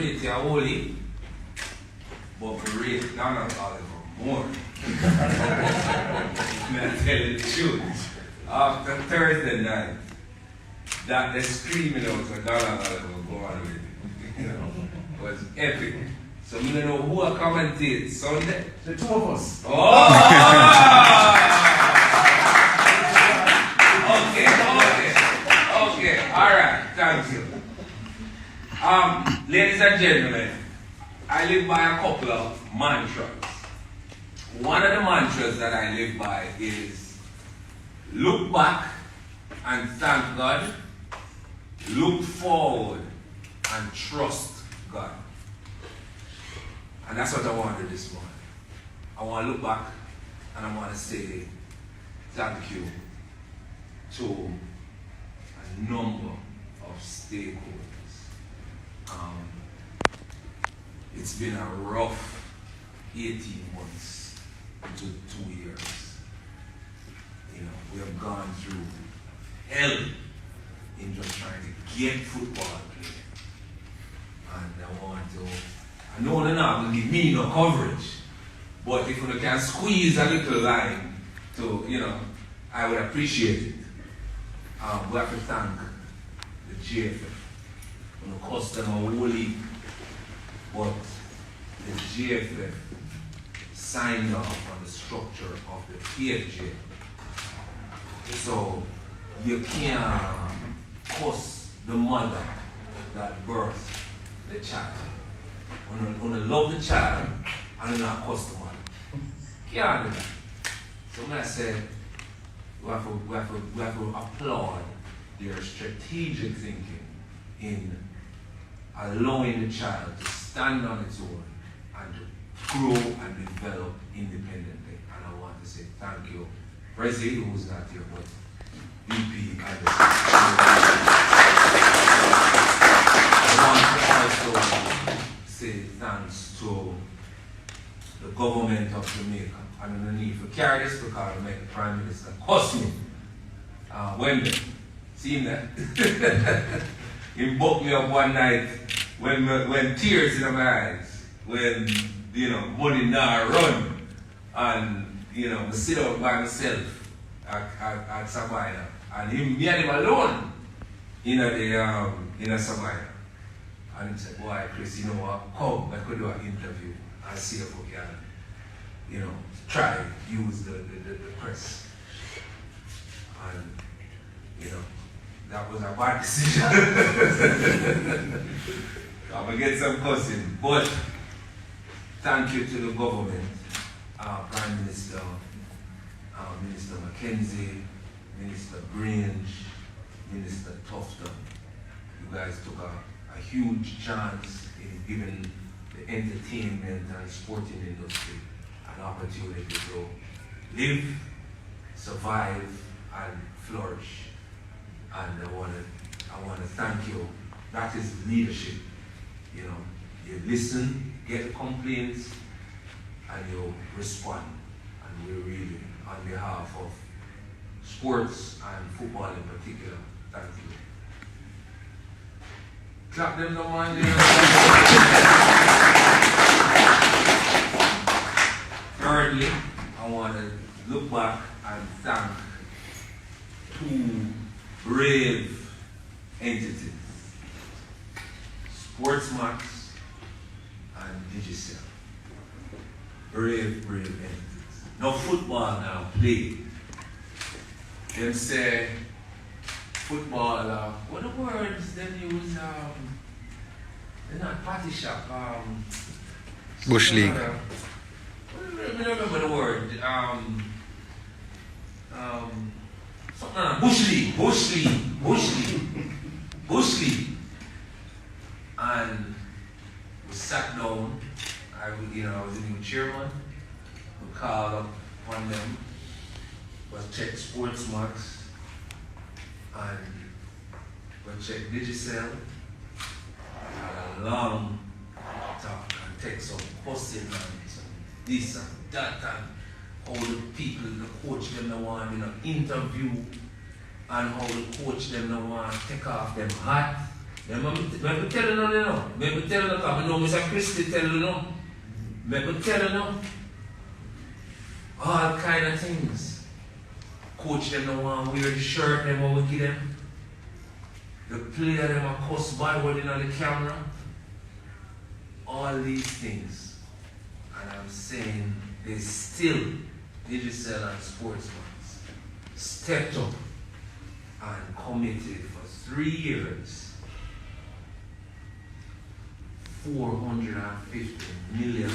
rate you holy, but we rate Donald Oliver more. May I tell you the truth? After Thursday night, that the screaming out for Donald Oliver go on with it, was epic. So we don't know who will commentate Sunday. The two of us. Oh! Okay, alright, thank you. Ladies and gentlemen, I live by a couple of mantras. One of the mantras that I live by is look back and thank God, look forward and trust God. And that's what I want to do this morning. I want to look back and I want to say thank you to a number of stakeholders. It's been a rough 18 months to 2 years. We have gone through hell in just trying to get football played. And I know they're not going to give me no coverage, but if you can squeeze a little line to, I would appreciate it. We have to thank the GFF. It cost them a whole league, but the GFF signed off on the structure of the PFJ. So you can't cost the mother that birthed the child. When you love the child and you not cost the mother. Can't do that. So when I say we have to applaud their strategic thinking in allowing the child to stand on its own and to grow and develop independently. And I want to say thank you, President, who's not here, but VP and the I want to also say thanks to the government of Jamaica. I don't need to carry this because I make the Prime Minister cuss me. When see him there? He booked me up one night when tears in my eyes, when money now run, and I sit out by myself at Savannah, and me and him alone in Savannah. And he said, boy, Chris, what? Come, I could do an interview and see if we can, try use the press. And that was a bad decision. I'm gonna get some cussing, but thank you to the government, Prime Minister, Minister Mackenzie, Minister Grange, Minister Tufton. You guys took a huge chance in giving the entertainment and sporting industry an opportunity to live, survive, and flourish. And I want to thank you. That is leadership. You listen, get the complaints, and you respond. And we really, on behalf of sports and football in particular, thank you. Clap them no man. Thirdly, I want to look back and thank two brave entities, Sportsmax and Digicel. Brave entities. Now football now play. Them say football, what the words they use? They're not party shop. Bush League. I don't remember the word. Bush League. And we sat down. I was the new chairman. We called up on them. We checked Sportsmax. And we checked Digicel. Had a long talk and take some posting and some this and that and how the people, the coach them now want interview and how the coach them now want take off them hat me tell you no, you know. Me tell you no, because I know Mr. Christie tell you no. Me tell you no. All kind of things. Coach them don't want to wear the shirt them what we give them. The player them a cuss bad word on the camera. All these things. And I'm saying there's still digital and sportsmen stepped up and committed for 3 years $450 million.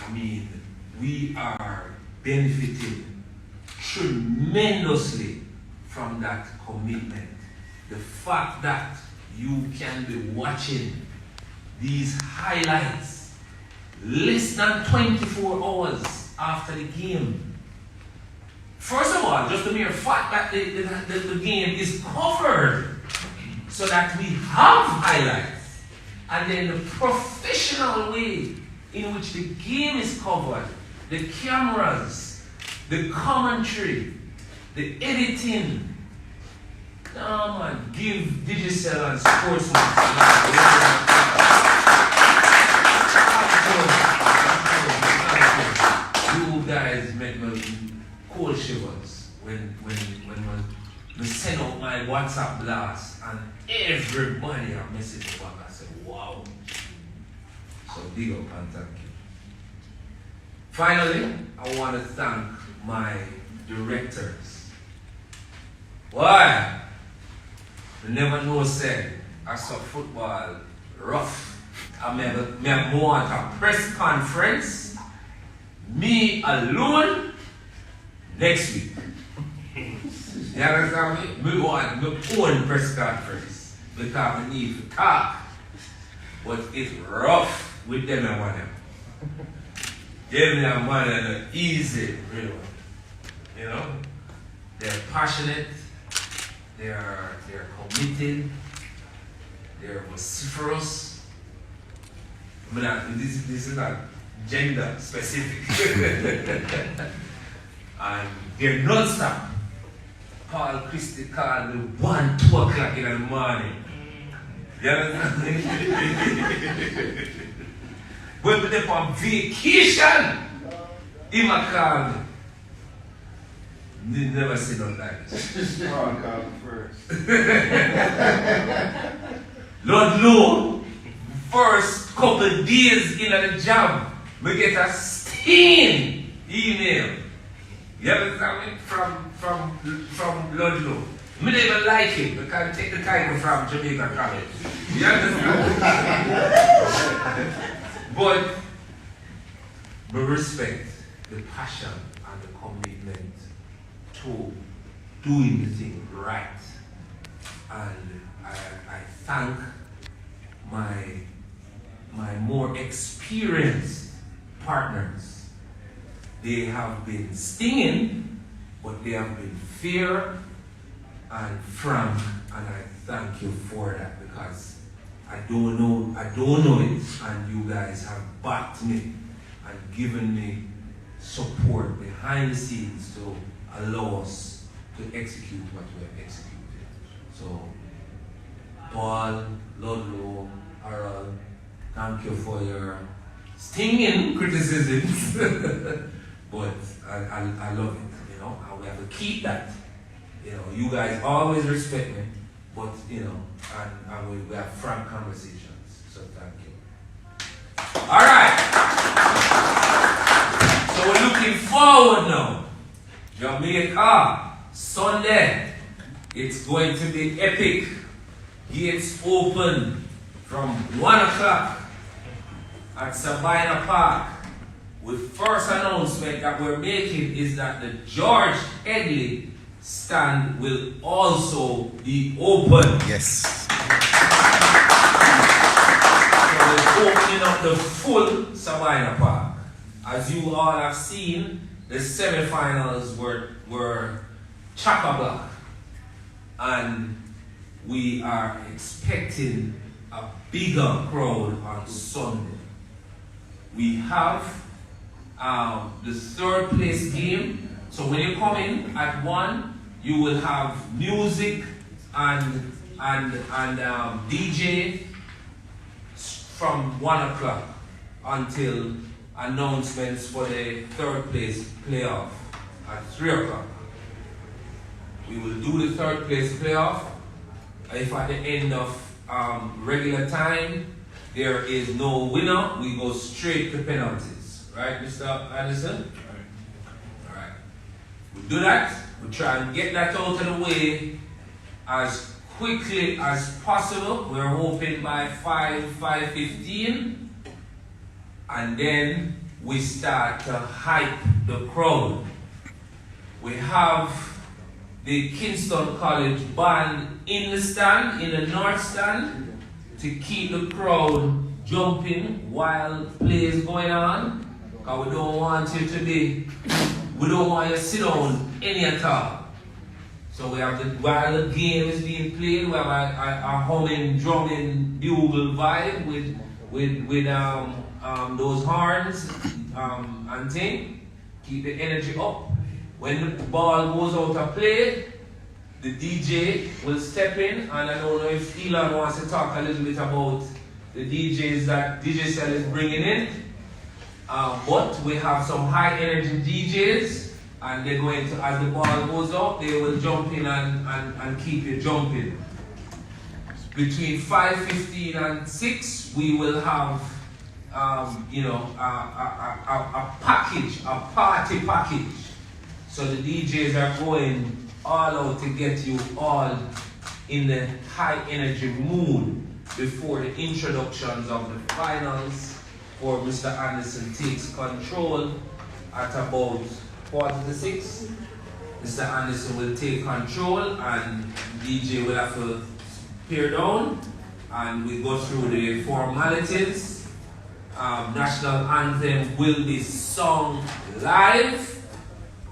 I mean, we are benefiting tremendously from that commitment. The fact that you can be watching these highlights less than 24 hours after the game. First of all, just the mere fact that the game is covered so that we have highlights, and then the professional way in which the game is covered, the cameras, the commentary, the editing. No man, give digital and sportsman. You guys make me cold shivers when we send out my WhatsApp blast and everybody a message back. I said, wow. So big up and thank you. Finally, I want to thank my directors. Why? I never know said I saw football rough. I may want a press conference, me alone, next week. You understand me? We want my own press conference because we need to talk. But it's rough with them and one of them. Them and one of them easy, really. You know? They're passionate, they're committed, they're vociferous. I mean, this is not gender specific. And they're non-stop. Paul Christie called me 1, 2 o'clock in the morning. You understand? When they're on vacation, he might call me. They never say no like this. Paul called me first. Lord know, first couple of days in the job, we get a sting email. You understand me? From Lord Low. Me don't even like it. We can't take the title from Jamaica College. You understand? But we respect the passion and the commitment to doing the thing right. And I thank my more experienced partners. They have been stinging, but they have been fair and frank, and I thank you for that because I don't know it, and you guys have backed me and given me support behind the scenes to allow us to execute what we have executed. So, Paul, Ludlow, Harold, thank you for your stinging criticisms, but I love it, you know, and we have to keep that. You know, you guys always respect me, but, you know, and we have frank conversations, so thank you. All right. So we're looking forward now. Jamaica, Sunday. It's going to be epic. Gates open from 1 o'clock at Sabina Park. With first announcement that we're making is that the George Headley stand will also be open. Yes. So we're opening up the full Sabina Park. As you all have seen, the semi-finals were chock-a-block. And we are expecting a bigger crowd on Sunday. We have the third place game So when you come in at 1, you will have music and DJ from 1 o'clock until announcements for the third place playoff at 3 o'clock. We will do the third place playoff. If at the end of regular time there is no winner, we go straight to penalties. Right, Mr. Anderson? Alright. We do that. We try and get that out of the way as quickly as possible. We're hoping by 5:15. And then we start to hype the crowd. We have the Kingston College band in the stand, in the north stand, to keep the crowd jumping while play is going on. Because we don't want you to sit down any at all. So we have while the game is being played, we have a humming, drumming, bugle vibe with those horns and thing. Keep the energy up. When the ball goes out of play, the DJ will step in, and I don't know if Elon wants to talk a little bit about the DJs that DJ Cell is bringing in. But we have some high energy DJs, and they're going to, as the ball goes out, they will jump in and keep it jumping. Between 5:15 and 6, we will have a package, a party package. So the DJs are going all out to get you all in the high energy mood before the introductions of the finals, where Mr. Anderson takes control at about 5:45. Mr. Anderson will take control and DJ will have to peer down, and we go through the formalities. National anthem will be sung live,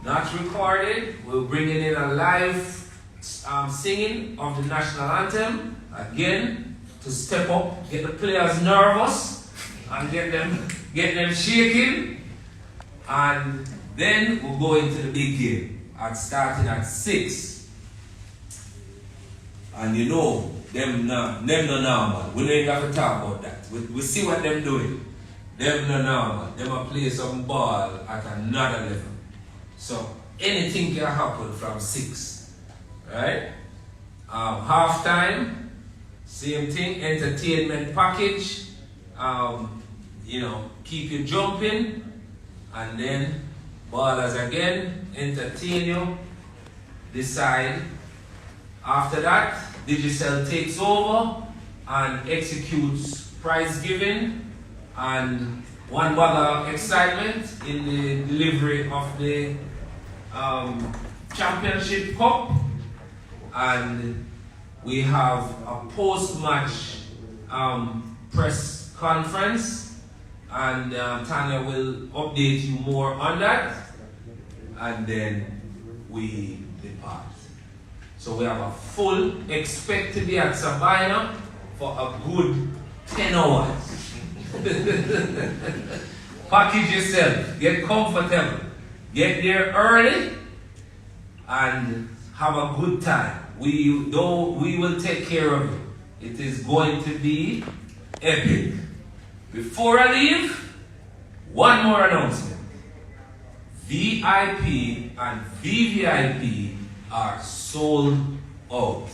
not recorded. We're bringing in a live singing of the national anthem again to step up, get the players nervous, and get them shaking, and then we'll go into the big game starting at 6. And you know, them no normal. We don't even have to talk about that. We see what them doing. Them no normal. Them a play some ball at another level. So anything can happen from 6. Right? Half time, same thing, entertainment package. Keep you jumping, and then ballers again, entertain you, decide. After that, Digicel takes over and executes prize giving and one bag of excitement in the delivery of the championship cup, and we have a post-match press conference, and Tanya will update you more on that, and then we depart. So we have a expect to be at Sabina for a good 10 hours. Package yourself, get comfortable, get there early, and have a good time. We will take care of you. It is going to be epic. Before I leave, one more announcement. VIP and VVIP are sold out.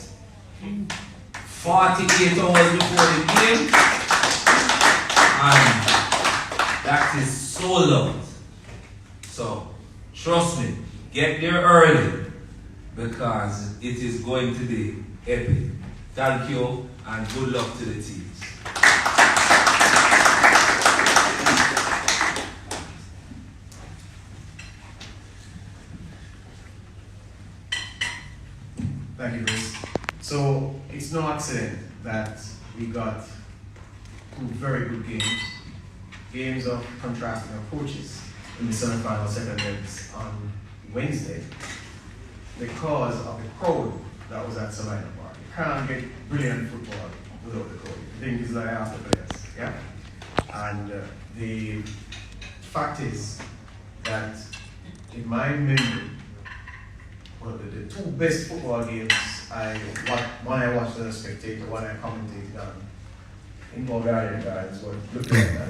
48 hours before the game, and that is sold out. So trust me, get there early because it is going to be epic. Thank you and good luck to the teams. Thank you, Chris. So it's no accident that we got 2 very good games of contrasting approaches in the semi-final second legs on Wednesday because of the crowd that was at Salina Park. You can't get brilliant football without the crowd. I think it's like after players, yeah? And the fact is that in my memory, one of the two best football games one I watched as a spectator, one I commentated on, involved Ireland Guards, but looking at that.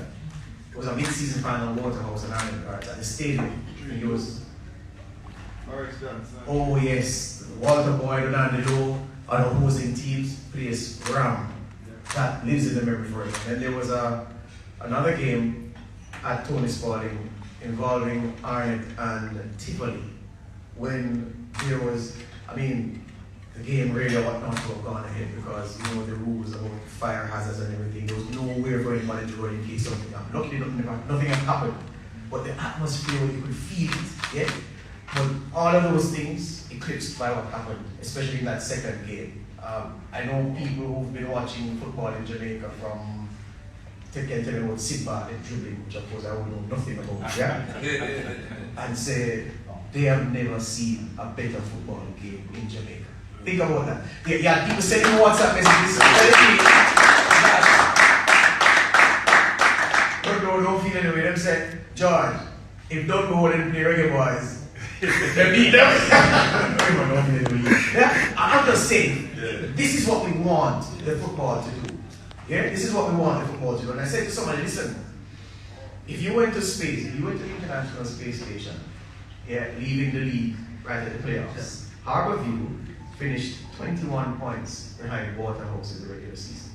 It was a mid-season final Waterhouse and Ireland Guards at the stadium. And it was, oh yes, Walter Boyd and the low on opposing teams plays Ram. That lives in the memory forever. And there was another game at Tony Spalding involving Ireland and Tivoli when there was, the game really ought not to have gone ahead because, the rules about fire hazards and everything, there was nowhere for anybody to run in case something happened. Luckily, nothing had happened, but the atmosphere, you could feel it, yeah? But all of those things eclipsed by what happened, especially in that second game. I know people who've been watching football in Jamaica from, they can tell me about Sidba and dribbling, which of course I would know nothing about, yeah? And say, they have never seen a better football game in Jamaica. Think about that. Yeah, people sending me WhatsApp messages telling me that don't feel anyway. Them say, George, if Dunbeholden play Reggae Boyz, they beat them. Yeah? I'm just saying, this is what we want the football to do. Yeah? This is what we want the football to do. And I said to somebody, listen, if you went to space, if you went to the International Space Station, yeah, leaving the league right at the playoffs, Harbour finished 21 points behind Waterhouse in the regular season.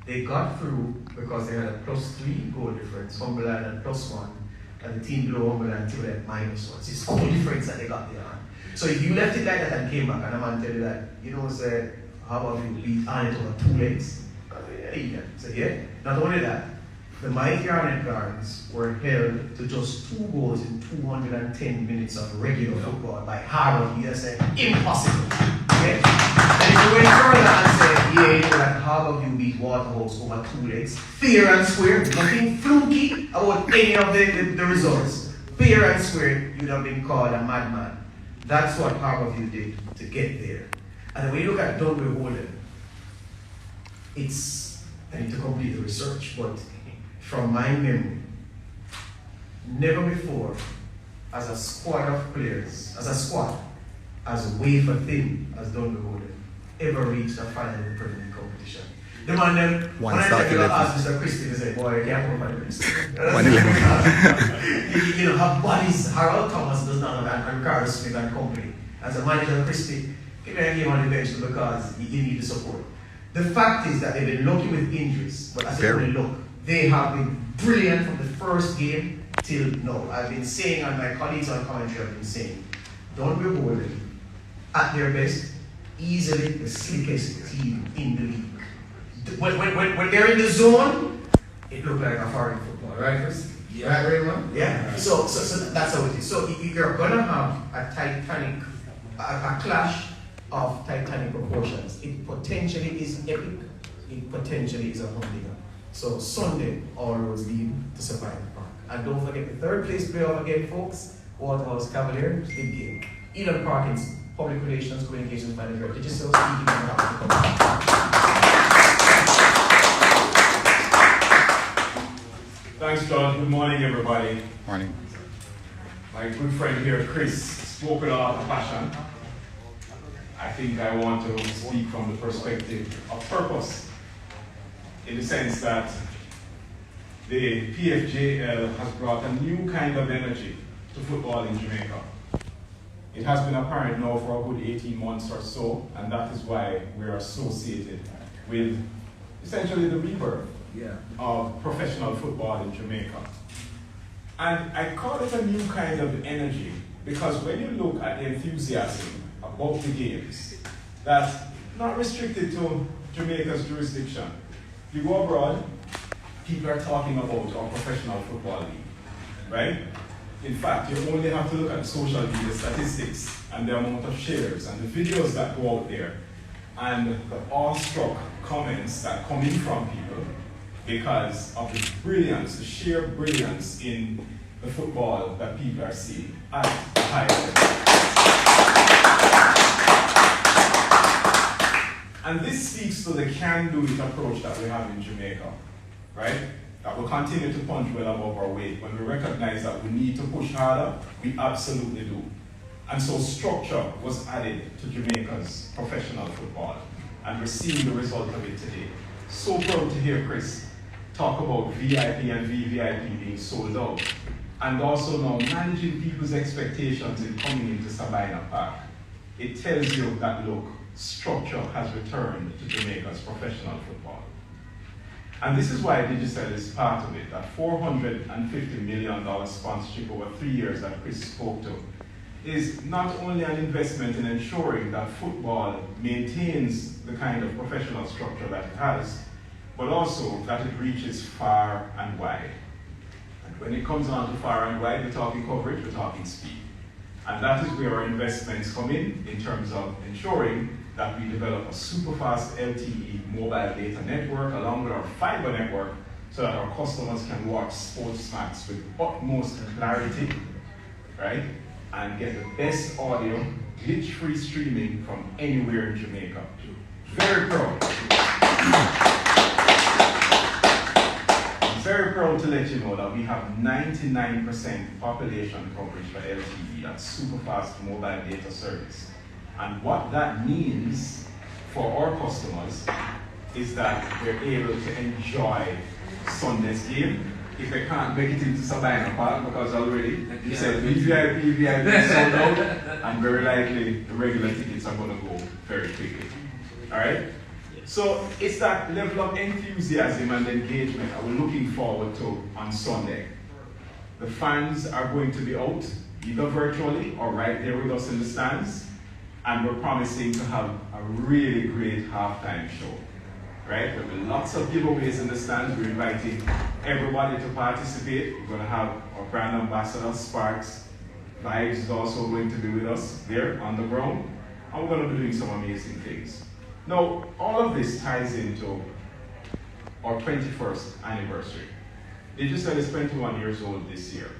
They got through because they had a +3 goal difference, Cumberland had +1, and the team below Cumberland had -1. So it's goal difference that they got there. So if you left it like that and came back, and I'm going to tell you that, say, how about you beat Arnett over 2 legs? Yeah. So yeah, not only that, the mighty Arnett Guards were held to just 2 goals in 210 minutes of regular football by Harbour. You said impossible. Okay? And if you went further and said, that Harbour beat Waterhouse over 2 legs, fair and square, nothing fluky about any of the results. Fair and square, you'd have been called a madman. That's what Harbour did to get there. And when you look at Dunbeholden, I need to complete the research, but from my memory, never before, as a squad of players, as wafer thin as Dunbeholden, ever reached a final in the Premier League competition. The man then, when I asked Mr. Christie, he said, boy, I can't come by this. 111. Have bodies. Harold Thomas does not have that, and Ricardo Smith and company. As a manager, Christie, give me a game on the bench because you need the support. The fact is that they've been lucky with injuries, but as they only look, they have been brilliant from the first game till now. I've been saying, and my colleagues on commentary have been saying, Dunbeholden, at their best, easily the slickest team in the league. When they're in the zone, it looks like a foreign football, right, Chris? Yeah. Right, everyone? Yeah. So that's how it is. So you're gonna have a clash of titanic proportions. It potentially is epic. It potentially is a humdinger. So Sunday, all roads lead to Survivor Park. And don't forget the third place playoff again, folks. Waterhouse Cavaliers, big game. Elon Parkins, Public Relations, Communications Manager, Digital Speaking, and happy to come. Thanks, John. Good morning, everybody. Morning. My good friend here, Chris, spoke with a lot of passion. I think I want to speak from the perspective of purpose, in the sense that the PFJL has brought a new kind of energy to football in Jamaica. It has been apparent now for a good 18 months or so, and that is why we are associated with essentially the rebirth of professional football in Jamaica. And I call it a new kind of energy because when you look at the enthusiasm about the games, that's not restricted to Jamaica's jurisdiction. You go abroad, people are talking about our professional football league, right? In fact, you only have to look at the social media statistics and the amount of shares and the videos that go out there and the awestruck comments that come in from people because of the brilliance, the sheer brilliance in the football that people are seeing at the high level. And this speaks to the can-do-it approach that we have in Jamaica, right? that will continue to punch well above our weight. When we recognize that we need to push harder, we absolutely do. And so structure was added to Jamaica's professional football. And we're seeing the result of it today. So proud to hear Chris talk about VIP and VVIP being sold out. And also now managing people's expectations in coming into Sabina Park. It tells you that, look, structure has returned to Jamaica's professional football. And this is why Digicel is part of it. That $450 million sponsorship over 3 years that Chris spoke to is not only an investment in ensuring that football maintains the kind of professional structure that it has, but also that it reaches far and wide. And when it comes on to far and wide, we're talking coverage, we're talking speed. And that is where our investments come in terms of ensuring that we develop a super fast LTE mobile data network along with our fiber network so that our customers can watch sports matches with utmost clarity, right? And get the best audio, glitch-free streaming from anywhere in Jamaica. Very proud. I'm very proud to let you know that we have 99% population coverage for LTE, that's super fast mobile data service. And what that means for our customers is that they're able to enjoy Sunday's game. If they can't make it into Sabina Park because already you said VIP sold out, and very likely the regular tickets are going to go very quickly. Alright? So it's that level of enthusiasm and engagement that we're looking forward to on Sunday. The fans are going to be out, either virtually or right there with us in the stands, and we're promising to have a really great halftime show. Right? There'll be lots of giveaways in the stands. We're inviting everybody to participate. We're going to have our brand ambassador, Sparks. Vibes is also going to be with us there on the ground. And we're going to be doing some amazing things. Now, all of this ties into our 21st anniversary. Digicel is 21 years old this year.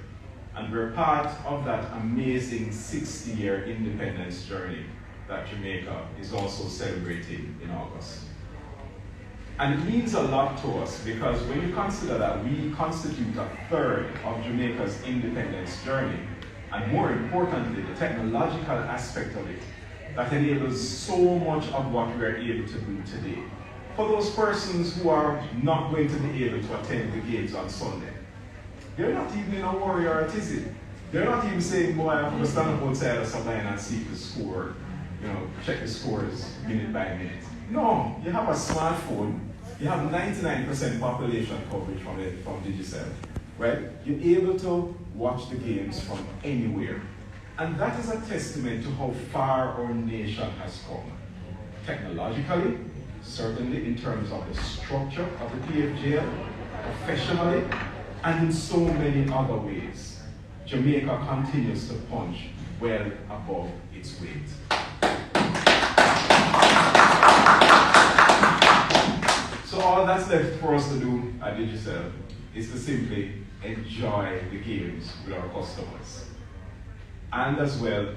And we're part of that amazing 60-year independence journey that Jamaica is also celebrating in August. And it means a lot to us because when you consider that we constitute a third of Jamaica's independence journey, and more importantly, the technological aspect of it, that enables so much of what we're able to do today. For those persons who are not going to be able to attend the games on Sunday, they're not even in a worry or a tizzy. They're not even saying, boy, I'm going to stand up outside of Sabina and see the score, check the scores minute by minute. No, you have a smartphone, you have 99% population coverage from Digicel, right? You're able to watch the games from anywhere. And that is a testament to how far our nation has come. Technologically, certainly in terms of the structure of the PFJL, professionally, and in so many other ways. Jamaica continues to punch well above its weight. So all that's left for us to do at Digicel is to simply enjoy the games with our customers. And as well,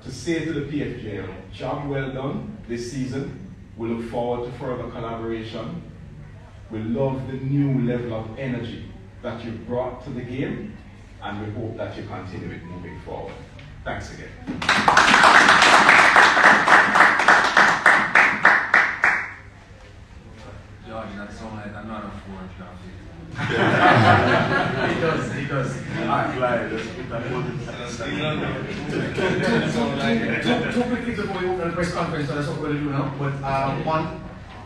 to say to the PFJL, job well done this season. We look forward to further collaboration. We love the new level of energy that you brought to the game, and we hope that you continue it moving forward. Thanks again. George, that sounds like another four traffic. It does. I'm glad. Let's put that Two quick things before we open the press conference, so that's what we're going to do now. But one,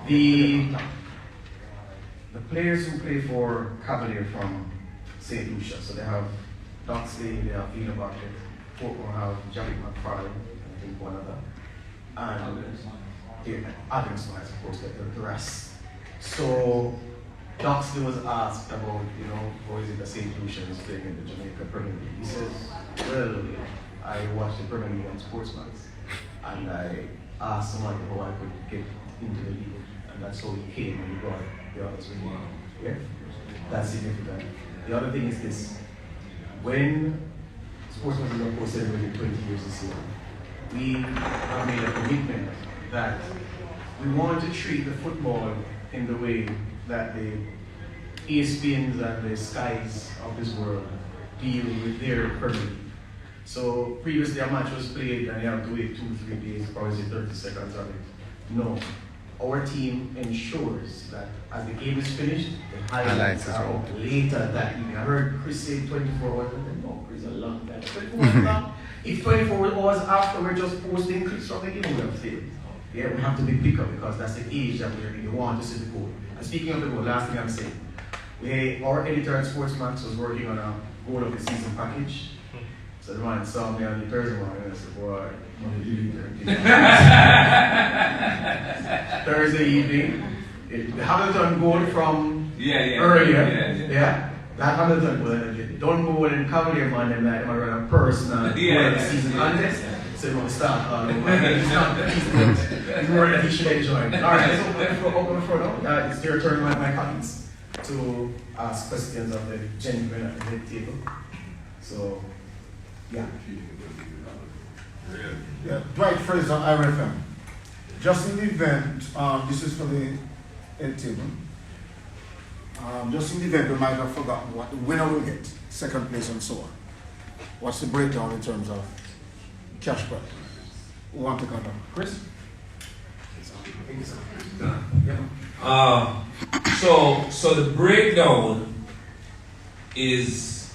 the players who play for Cavalier from St. Lucia, so they have Doxley, they have Vina Bucket, Portmore have Jamie McFarlane, I think one other, and Adams, of course, the rest. So Doxley was asked about, how is it that St. Lucia is playing in the Jamaica Premier League? He says, well, I watched the Premier League on Sportsman, and I asked somebody how I could get into the league, and that's how he came and he brought the others with him. Yeah? That's significant. The other thing is this: when Sportsman is of course celebrating 20 years this year, we have made a commitment that we want to treat the football in the way that the ESPNs and the Skies of this world deal with their Premier League. So previously a match was played and you have to wait 2-3 days, probably 30 seconds of it. No. Our team ensures that as the game is finished, the highlights are out later that evening. I heard Chris say 24 hours, and then no, Chris, a long time. 24 hours long. If 24 hours after we're just posting clips from the game, we have failed. Yeah, we have to be quicker because that's the age that we're in. We want to see the goal. And speaking of the goal, last thing I'm saying, our editor at Sportsmax was working on a goal of the season package. So the man saw me on the Thursday morning and I said, boy, I'm going to Thursday evening, the Hamilton goal from earlier. Yeah. That Hamilton goal, don't go and Cavalier man and like, I'm going to personal goal of the season contest. So we're going to start all over. He's more that he should enjoy. Alright, let's open the floor now. It's your turn, my colleagues, to ask questions of the gentleman at the head table. So, yeah. Dwight Fraser, IRFM. Just in the event, this is for the head table. Just in the event we might have forgotten what the winner will get, second place and so on. What's the breakdown in terms of cash prize? Who want to come down? Chris? So the breakdown is,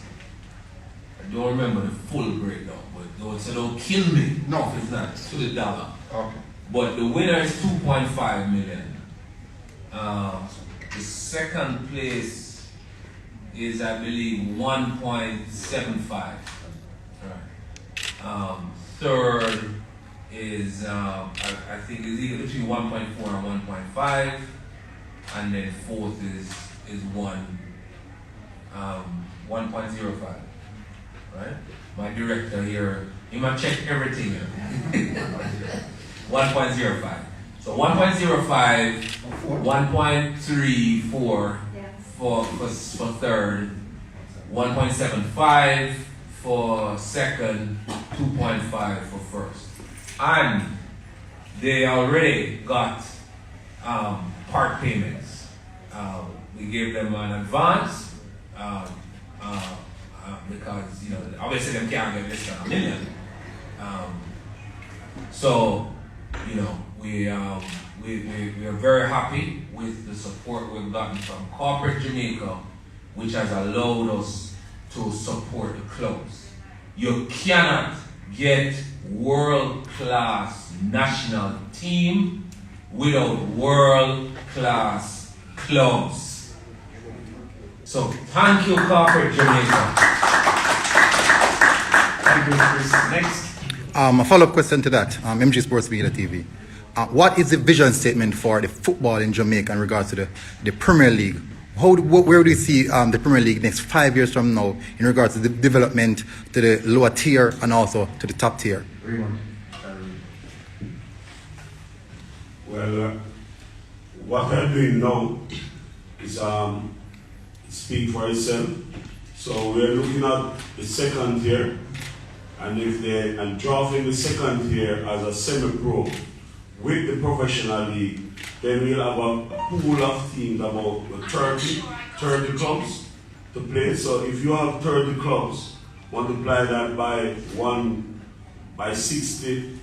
I don't remember the full breakdown, but don't kill me. No. If it's not to the dollar. Okay. But the winner is 2.5 million. The second place is, I believe, 1.75. Right. Third is, I think, is either between 1.4 and 1.5, and then fourth is 1.05. Right? My director here, he might check everything here. 1.05. So 1.05, 1.3 for third, 1.75 for second, 2.5 for first. And they already got part payments. We gave them an advance because, obviously they can't get less than $1 million. So, we are very happy with the support we've gotten from corporate Jamaica, which has allowed us to support the clubs. You cannot get world-class national team without world-class clubs. So thank you, corporate Jamaica. Thank you, Chris. Next. A follow-up question to that, MG Sports Media TV. What is the vision statement for the football in Jamaica in regards to the Premier League? Where do you see the Premier League next 5 years from now in regards to the development to the lower tier and also to the top tier? Well, what we're doing now is speak for itself. So we're looking at the second tier, and drafting the second tier as a semi-pro with the professional league. Then we'll have a pool of teams, about 30 clubs to play. So if you have 30 clubs, multiply that by 60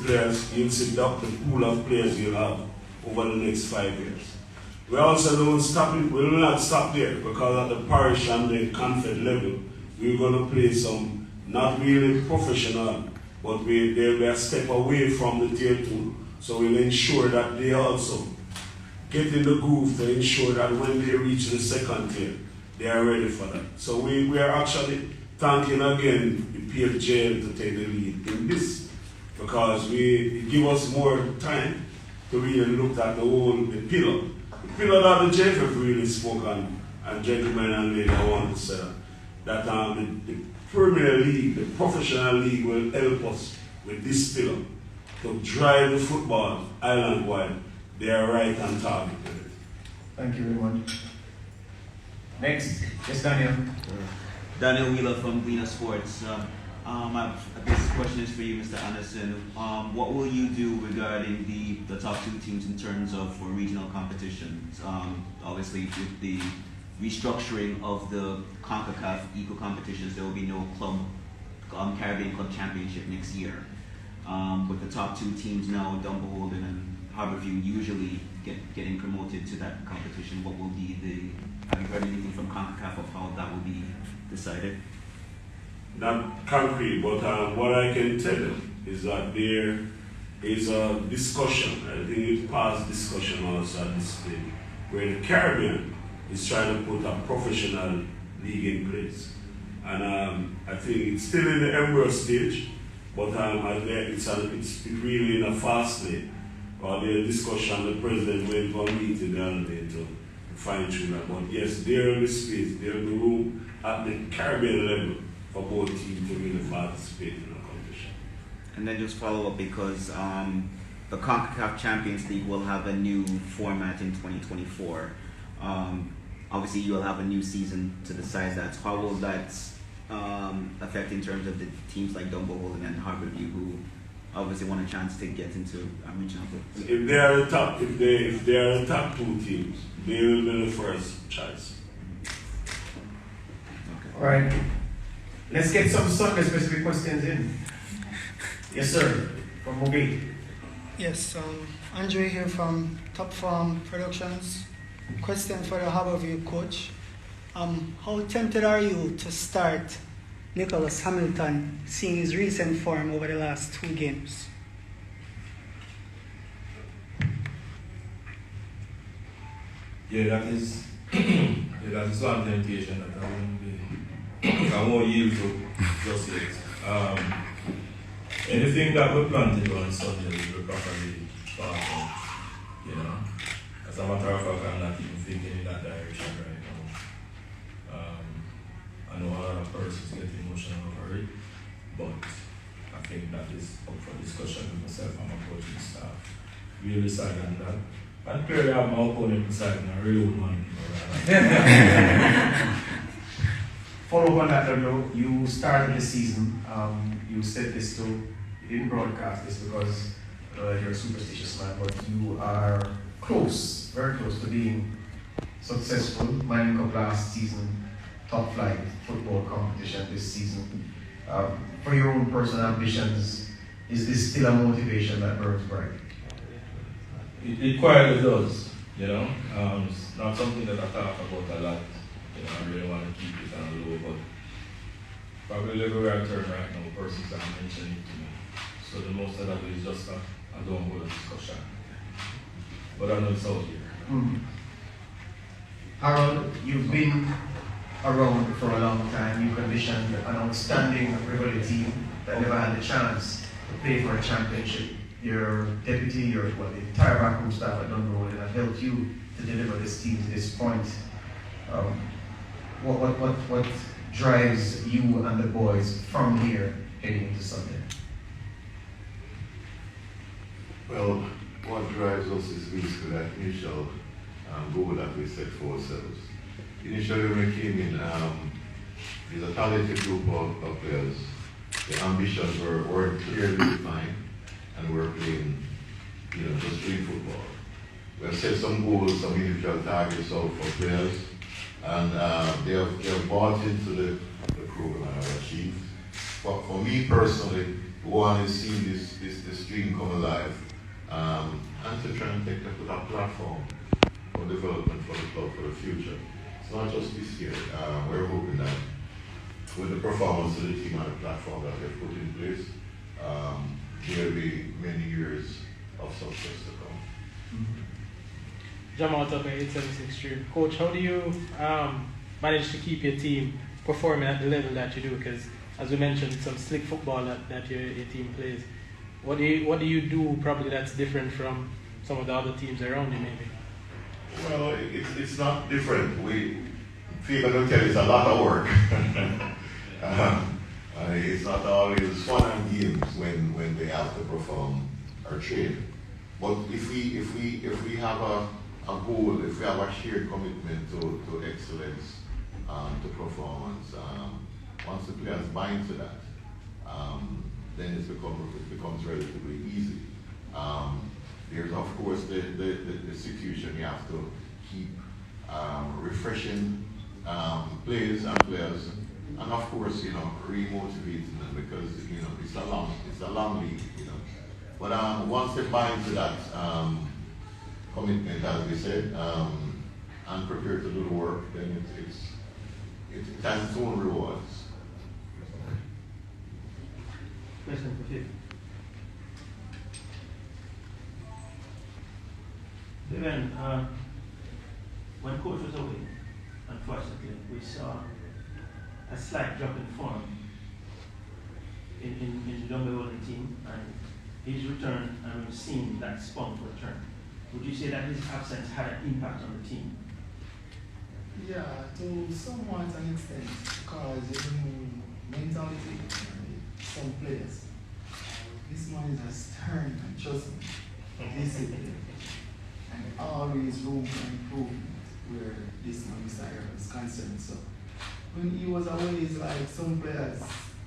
players, you'll see that the pool of players you'll have over the next 5 years. We also will not stop there, because at the parish and the confed level, we're going to play some not really professional, but they'll be a step away from the tier 2. So we'll ensure that they also get in the groove to ensure that when they reach the second tier, they are ready for that. So we are actually thanking again the PFJL to take the lead in this, because it give us more time to really look at the pillar. The pillar that the JFF really spoke on, and gentlemen and ladies, I want to say that the Premier League, the professional league, will help us with this pillar to drive the football island-wide. They are right on target with it. Thank you very much. Next, yes, Daniel. Daniel Wheeler from Gleaner Sports. This question is for you, Mr. Anderson. What will you do regarding the top two teams in terms of for regional competitions? Obviously, with the restructuring of the CONCACAF eco competitions. There will be no club Caribbean Club Championship next year. With the top two teams now, Dunbeholden and Harbour usually getting promoted to that competition. What will be have you heard anything from CONCACAF of how that will be decided? Not concrete, but what I can tell you is that there is a discussion, I think it's past discussion also at this stage, where the Caribbean is trying to put a professional league in place. And I think it's still in the embryo stage, but it's really in a fast lane. The discussion, the president went to a meeting the other day to fine tune that. But yes, there is the space, there is the room at the Caribbean level for both teams to really participate in the competition. And then just follow up because the CONCACAF Champions League will have a new format in 2024. Obviously, you'll have a new season to decide that. How will that affect in terms of the teams like Dunbeholden and Harbour who obviously want a chance to get into regional football? If they are the top, if they are the top two teams, they will be the first choice. Okay. All right. Let's get some Sunday-specific questions in. Yes, sir. From Mogi. Yes, Andre here from Top Farm Productions. Question for the Harbour coach. How tempted are you to start Nicholas Hamilton, seeing his recent form over the last 2 games? Yeah, that is one temptation that I won't be. I won't yield to just yet. Anything that we planted on Sunday will be properly farmed, you know. As a matter of fact, I'm not even thinking in that direction right now. I know a lot of persons get emotional over it, but I think that is up for discussion with myself and my coaching staff. We'll decide on that. And clearly I have my opponent beside me, I really wouldn't mind. Follow up on that, though. You started the season. You said this too. You didn't broadcast this because you're a superstitious man, but you are close, very close to being successful. Mining Cup last season, top flight football competition this season. For your own personal ambitions, is this still a motivation that burns bright? It quietly does, you know. It's not something that I talk about a lot. You know, I really want to keep it on the low, but probably everywhere I turn right now, persons are mentioning it to me. So the most of that is just that I don't hold a discussion. But I know it's out here. Mm. Harold, you've been around for a long time. You conditioned an outstanding Rivoli team that never had the chance to play for a championship. Your deputy, the entire backroom staff at Dunbeholden have helped you to deliver this team to this point. What drives you and the boys from here heading into Sunday? Well, what drives us is basically that initial goal that we set for ourselves. Initially when we came in, there's a talented group of players. The ambitions were clearly defined, and we were playing, just playing football. We have set some goals, some individual targets out for players, and they have bought into the program and have achieved. But for me personally, one is seeing this dream come alive, and to try and take that platform for development for the club for the future. It's not just this year. We're hoping that with the performance of the team and the platform that they've put in place, there will be many years of success to come. Mm-hmm. Jamal Tucker, 876 Street. Coach, how do you manage to keep your team performing at the level that you do? Because as we mentioned, some slick football that your team plays. What do you do probably that's different from some of the other teams around you maybe? Well, it's not different. People don't tell you it's a lot of work. It's not always fun and games when they have to perform or train. But if we have a goal, if we have a shared commitment to excellence, to performance, once the players buy into that, then it becomes relatively easy. There's of course the situation you have to keep refreshing players and players, and of course, re-motivating them because it's a long league, But once they buy into that commitment, as we said, and prepare to do the work, then it has its own rewards. Question for you. Even when coach was away, unfortunately, we saw a slight drop in form in the Dunbeholden team, and his return, and we've seen that spunk return. Would you say that his absence had an impact on the team? Yeah, to somewhat an extent, because mentality, some players, this man is a stern and trust me, discipline, and always room for improvement where this man is concerned. So when he was away, it's like some players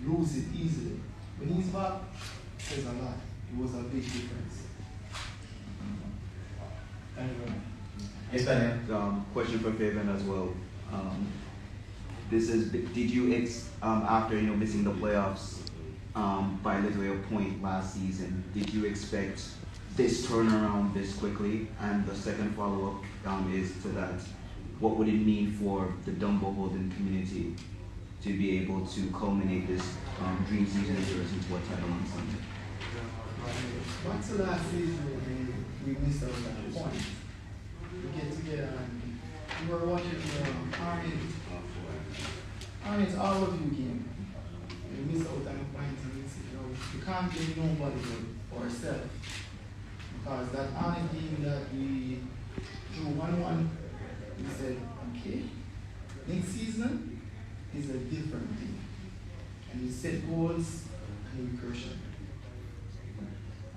lose it easily. When he's back, it says a lot. It was a big difference. Thank you very much. Yes, Daniel. Question for Fabian as well. Did you after missing the playoffs by literally a point last season, did you expect this turnaround this quickly? And the second follow-up is to that. What would it mean for the Dunbeholden community to be able to culminate this dream season of yours into a title on Sunday? Back to last season, we missed out at a point. We get together and we were watching Arnold's all of you game. We missed out on a point and we said, we can't give nobody but ourselves. Because that Arnold game that we drew 1-1, we said, okay, next season is a different thing. And we set goals and we crush it.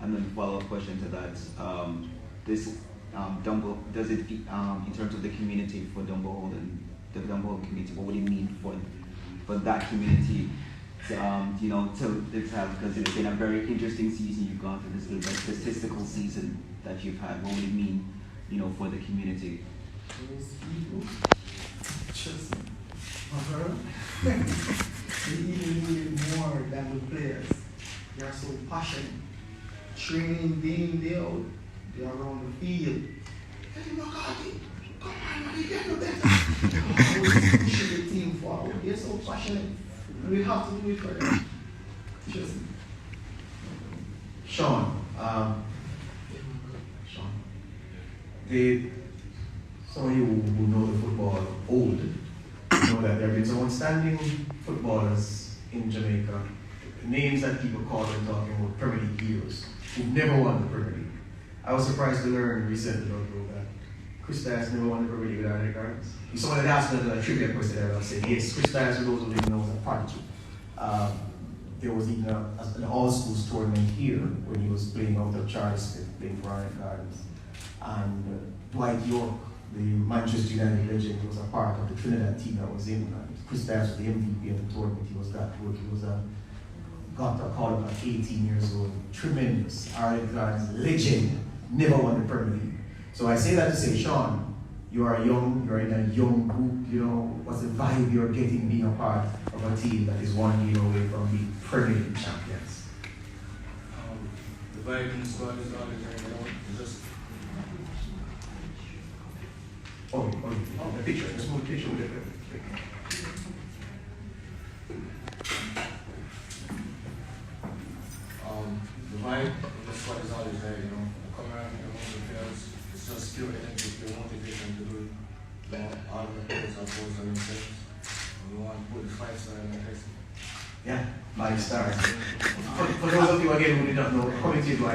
And then follow-up question to that. Does it, in terms of the community for Dunbeholden, the Dunbeholden community, what would it mean for that community to have, because it's been a very interesting season you've gone through, this is a statistical season that you've had. What would it mean, for the community? Those people, trust me, they even need it more than the players. They are so passionate. Training day in, day out, they are around the field. Hey, McCarthy, come on, man, you can do better. Always pushing the team forward. They're so passionate. We have to do it for them. Trust me. Sean, some of you who know the football old know that there have been some outstanding footballers in Jamaica, names that people call when talking about Premier League heroes, who've never won the Premier League. I was surprised to learn recently that Chris Dias never won the Premier League without Eric Gardens. If someone had asked me a trivia question, I would say, yes, Chris Dias, for those who didn't know, was a prodigy. There was even an all-schools tournament here when he was playing out of Charles Smith, playing for Eric Gardens. And Dwight York, the Manchester United legend, was a part of the Trinidad team that was in. Chris Dias was the MVP of the tournament. He was that good. He was got a call about 18 years old. Tremendous. Eric Gardens, legend. Never won the Premier League. So I say that to say, Sean, you're in a young group, what's the vibe you're getting being a part of a team that is 1 year away from being Premier League champions? The vibe in the squad is always very just the picture, the small picture with it. the vibe in the squad is always there, come around here, the players, it's just pure energy, pure motivation to do it. All of the players are focused on themselves. We want to put the 5-star in the test. Yeah, 5 stars. For those of you again who did not know, coming to you,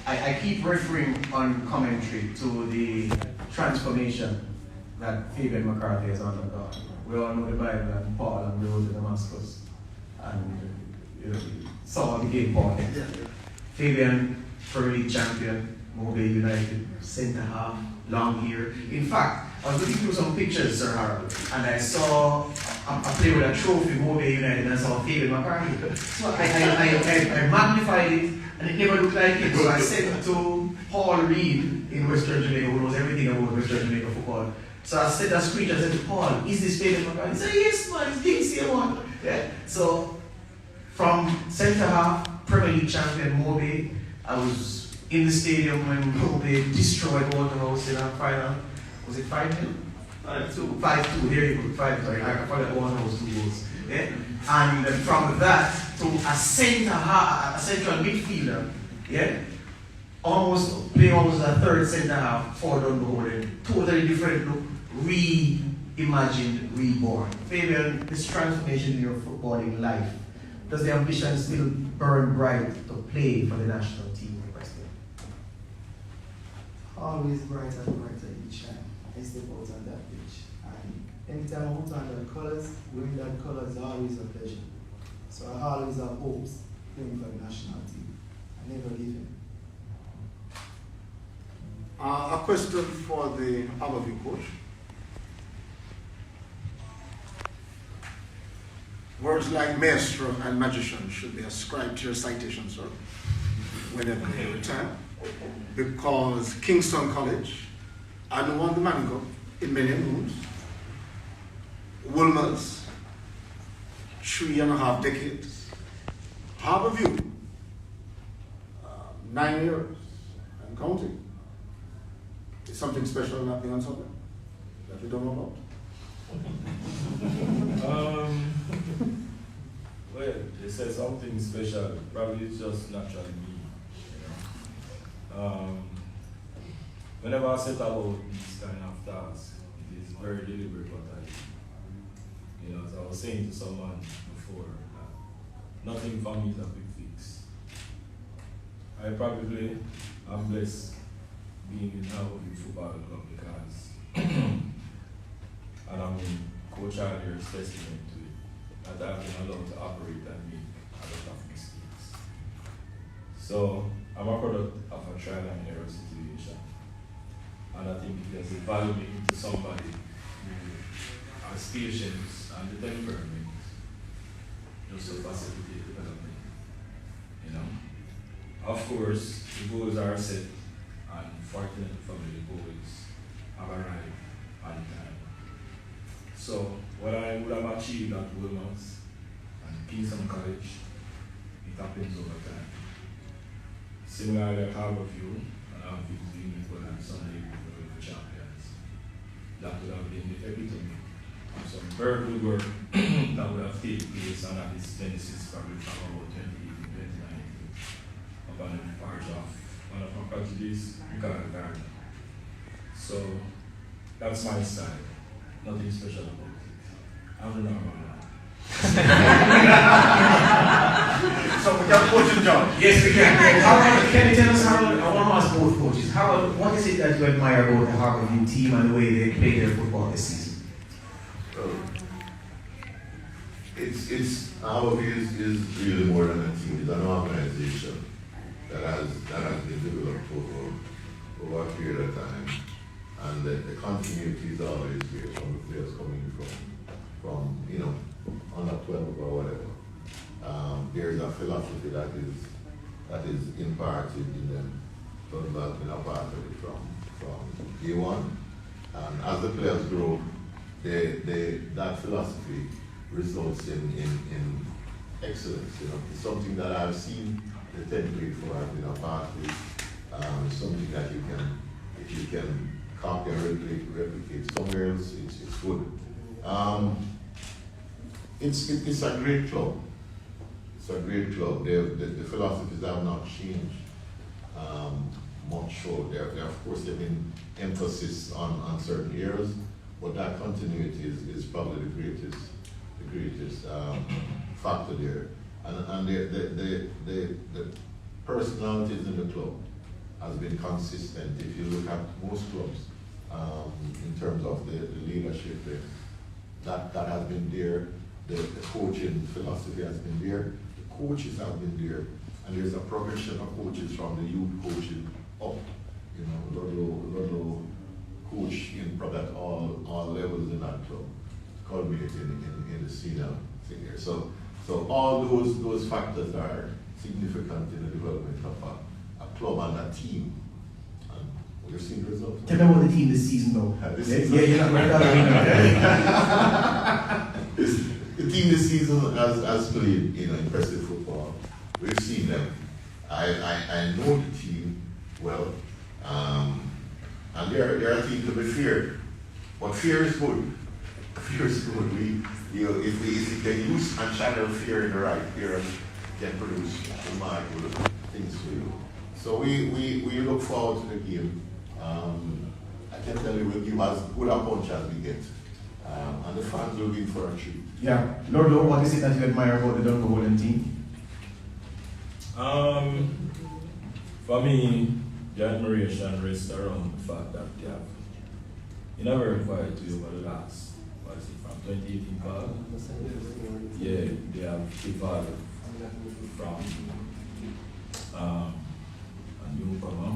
I keep referring on commentary to the transformation that Fabian McCarthy has undergone. We all know the Bible and Paul and the road to Damascus. And Saul became Paul. Fabian, Premier League champion, Mobile United, centre half, long hair. In fact, I was looking through some pictures, Sir Harold, and I saw a player with a trophy, Mobile United, and I saw Fabian McCarthy. So I magnified it, and it never looked like it. So I said to Paul Reed in Western Jamaica, who knows everything about Western Jamaica football, So I said, I screenshot, I said to Paul, is this stadium for God? He said, yes, man, it's DCA one. Yeah. So from centre half, Premier League champion Mobe, I was in the stadium when Mobe destroyed Waterhouse in our final. Was it 5-0? 5-2. 5-2, there you go, 5-2. I forgot Waterhouse 2 goals. Yeah. And from that to a centre half, a central midfielder, yeah, playing almost a third centre half for Dunbeholden. Totally different look, reimagined, reborn. Fabian, this transformation in your footballing life, does the ambition still burn bright to play for the national team? Always brighter and brighter each time I step out on that pitch. And anytime I put on the colours, wearing that colour is always a pleasure. So I always have hopes playing for the national team. I never give in. A question for the Harbour coach. Words like maestro and magician should be ascribed to your citation, sir, whenever you return, because Kingston College and won the Manning Cup in many moves. Wolmer's 3.5 decades. Harbour 9 years and counting. Is something special happening on Sunday that we don't know about? Well, they say something special. Probably it's just naturally me. You know? Whenever I set about these kind of tasks, it is very deliberate what I do. You know, as I was saying to someone before, nothing for me is a quick fix. I probably am blessed being in Harbour Football Club because, and I mean, Coach earlier is testament to it, that I've been allowed to operate and make a lot of mistakes. So, I'm a product of a trial and error situation. And I think it has evolved me into somebody who has patience and the temperament just to facilitate development. You know? Of course, the goals are set, and fortunate family goals have arrived on time. So, what I would have achieved at Wilmot's and Kingston College, it happens over time. Similarly at Harbour, and I've been doing equal and Sunday for champions. That would have been the epitome of some very good work that would have taken place under this Genesis probably from about 2018, 2019, upon the departure of one of our prejudices, Garden. So that's my style. Nothing special about it. I'm the normal man. So we got Coach and John. Yes, we can. Can you tell us how? I want to ask both coaches. What is it that you admire about the Harbour team and the way they play their football this season? Harbour is really more than a team. It's an organization that has been developed over a period of time, and the continuity is always there from the players coming from under 12 or whatever. There is a philosophy that is imparted in them. Dunbeholden been a part of it from day one, and as the players grow, that philosophy results in excellence. It's something that I've seen the 10th grade for. I've been a part of it. Something that if you can copy and replicate somewhere else, it's good. It's a great club. It's a great club. The philosophies have not changed much. So there of course there have been emphasis on certain areas, but that continuity is probably the greatest factor there. And the personalities in the club has been consistent. If you look at most clubs, in terms of the leadership there, that has been there. The coaching philosophy has been there. The coaches have been there, and there's a progression of coaches from the youth coaching up. Ludlow coach in probably at all levels in that club, culminating in the senior thing here. So all those factors are significant in the development of a club and a team. And You've seen the results. Tell me about the team this season, though. This Yeah, season? yeah, you're not going to The team this season has played impressive football. We've seen them. I know the team well, and they're a team to be feared. But fear is good. Fear is good. If we can use and channel fear in the right areas, can produce remarkable things for you. So we look forward to the game. I can tell you we'll give as good a punch as we get. And the fans will be in for a treat. Yeah. Lord, what is it that you admire about the Dunbeholden team? For me, the admiration rests around the fact that they have, you never required to over the last, what is it, from 2018 Paul? Yeah, they have evolved from a newcomer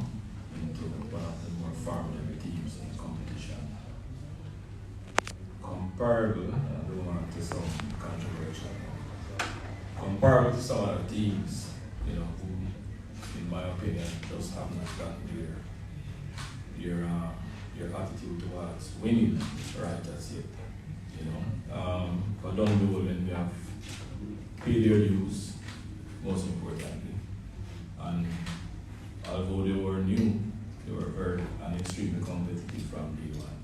into one of the more formidable teams in the competition. Comparable, I don't want to sound controversial, comparable to some other teams, who, in my opinion, just have not gotten your attitude towards winning right as yet. For Dunbeholden, we have paid their dues, most importantly. And although they were new, they were very and extremely competitive from day one.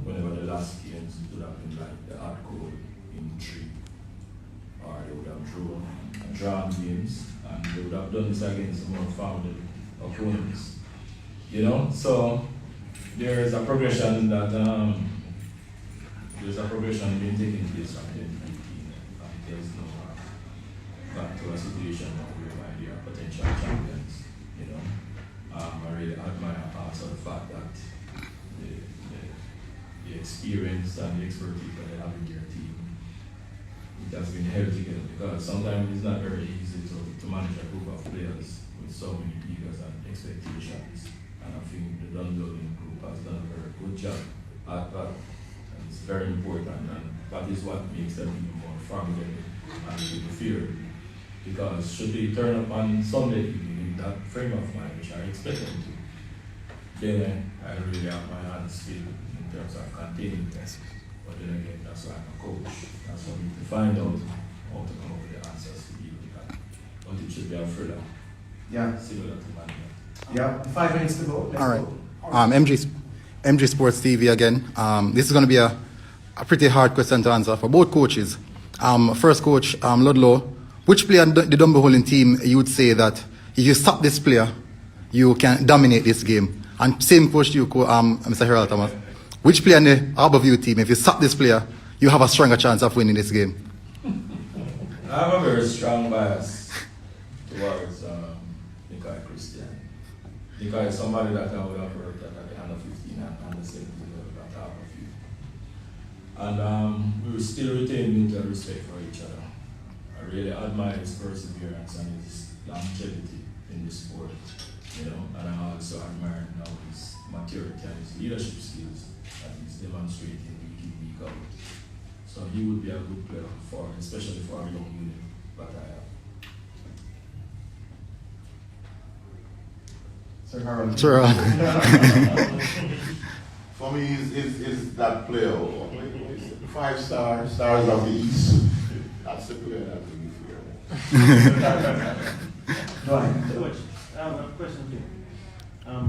Whenever the last games would have been like the hard code in 3, or they would have drawn games, and they would have done this against the more founded opponents. So there is a progression that being taking place from 2019 until now, back to a situation whereby they are potential champions. I really admire also the fact that the experience and the expertise that they have in their team, it has been held together, because sometimes it's not very easy to manage a group of players with so many egos and expectations. And I think the Dunbeholden group has done a very good job at that. And it's very important, and that is what makes them even more formidable and to be feared. Because should they turn up on Sunday evening in that frame of mind, which I expect them to, then I really have my hands filled in terms of containing them. But then again, that's why I'm a coach. That's for me to find out how to come up with the answers to deal with that. But it should be a thriller. Yeah. Similar to man. Yeah, 5 minutes to go. Let's All right. go. MG Sports TV again. This is going to be a pretty hard question to answer for both coaches. First coach, Ludlow, which player on the Dunbeholden team you would say that if you stop this player, you can dominate this game? And same coach you, Mr. Harold Thomas. Which player on the Harbour team, if you stop this player, you have a stronger chance of winning this game? I have a very strong bias towards Christian. Nikai is somebody that I would have worked at the under 15 and under 17 at Harbour. And we will still retain mutual respect for each other. I really admire his perseverance and his longevity in the sport, and I also admire now his maturity and his leadership skills that he's demonstrating week in, week out. So he would be a good player especially for our young unit that I have. Sir Harold. For me, is that player, 5 stars of the East. That's the player that we fear. Coach, I have a question for you.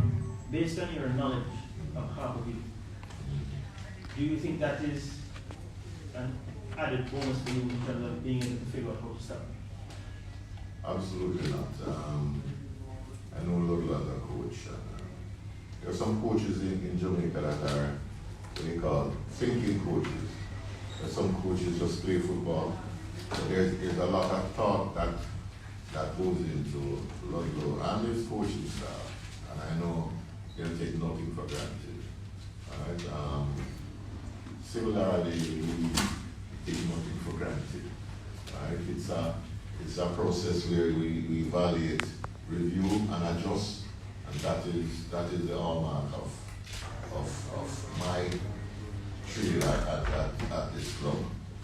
Based on your knowledge of Harbour, do you think that is an added bonus for you in terms of being able to figure out how to stop? Absolutely not. I know Ludlow as a coach. There are some coaches in Jamaica that are what they call thinking coaches. There are some coaches just play football. But there's a lot of thought that goes into Ludlow and his coaching staff. And I know they'll take nothing for granted. Right? Similarly, we take nothing for granted. Right? It's a process where we evaluate, review, and adjust, and that is the hallmark of my trade at this club.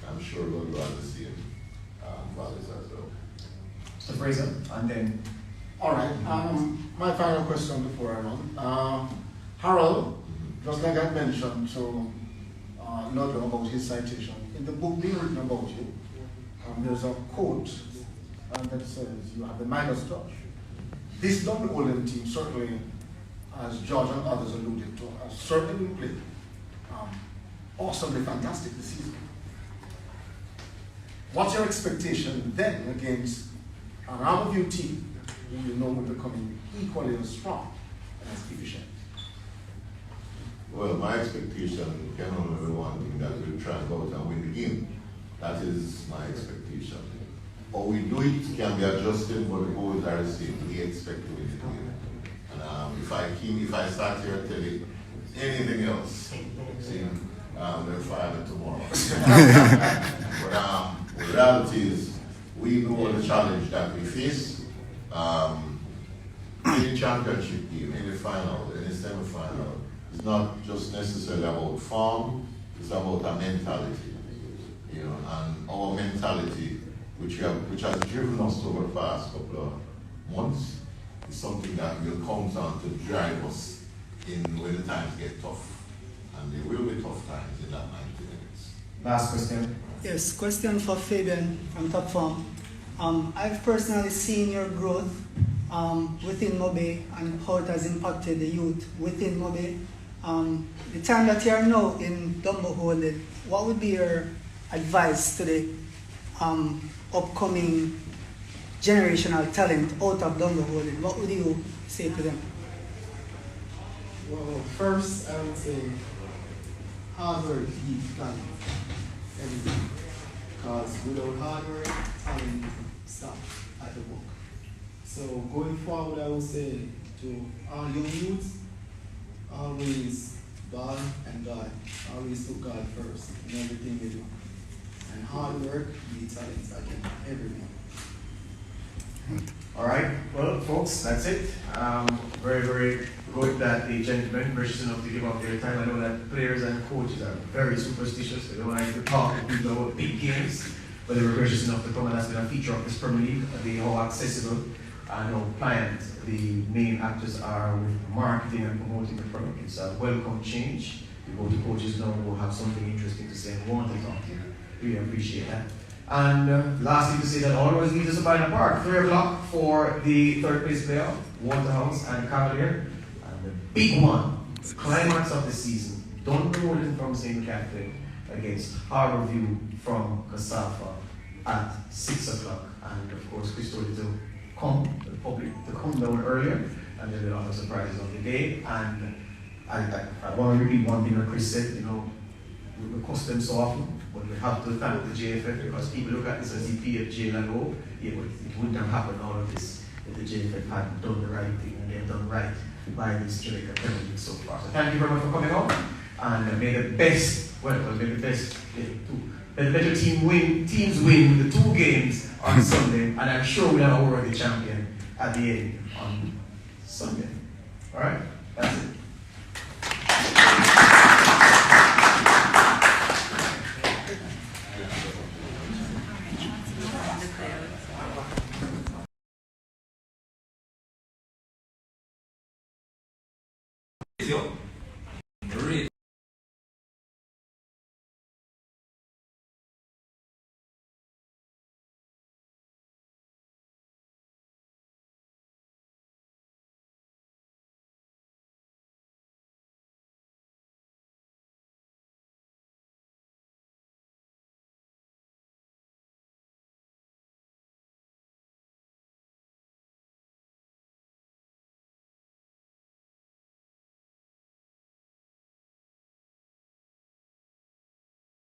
I'm sure Ludlow has the same values as well. So Fraser, and then All right. My final question before I run. Harold, just like I mentioned to Lotto about his citation, in the book being written about you, there's a quote that says you have the Midas touch. This Dunbeholden team certainly, as George and others alluded to, has certainly played awesomely fantastic this season. What's your expectation then against an Harbour team who you know will be becoming equally as strong and as efficient? Well, my expectation can only be one thing, that we'll try and go out and win the game. That is my expectation. Or we do it can be adjusted, but the goals are the same. We expect to win the game. And if I start here telling anything else, see, they'll fire me tomorrow. But the reality is, we know the challenge that we face. Any championship game, any final, any semi-final, it's not just necessarily about form, it's about a mentality. You know, and our mentality, which has driven us over the past couple of months, is something that will count on to drive us in when the times get tough. And there will be tough times in that 90 minutes. Last question. Yes, question for Fabian from Top Form. I've personally seen your growth within Mobe and how it has impacted the youth within Mobe. The time that you are now in Dunbeholden, what would be your advice to the upcoming generational talent out of Dunbeholden? What would you say to them? Well, first I would say hard work beats talent. Everything. Because without hard work, talent stop at the book. So going forward, I would say to all young youths, always God and God. Always put God first in everything you do. And hard work beats talent again, everything. All right, well, folks, that's it. Very, very good that the gentlemen gracious enough to give up their time. I know that players and coaches are very superstitious. They don't like to talk to people about big games, but they were gracious enough to come, and that's been a feature of this Premier League. They are accessible and how pliant the main actors are with marketing and promoting the product. It's a welcome change. You go to coaches now who have something interesting to say and want to talk to you. Really appreciate that. And lastly, to say that always meet us at Bynum Park, 3 o'clock for the third place playoff, Waterhouse and Cavalier. And the big one, the climax of the season, Dunbeholden from St. Catherine against Harbour from Kasafa at 6 o'clock. And of course, Chris told you to come, the public, to come down earlier, and there'll be a lot of surprises on the day. And I want to repeat one thing that Chris said, you know, we request them so often, but we have to thank the JFF because people look at this as EPF, jail and go. Yeah, but it wouldn't have happened, all of this, if the JFF hadn't done the right thing, and they've done right by this Jamaica Premier League so far. So thank you very much for coming out, and may the best, may the best, the better teams win the 2 games on Sunday, and I'm sure we'll have a worthy champion at the end on Sunday. All right, that's it.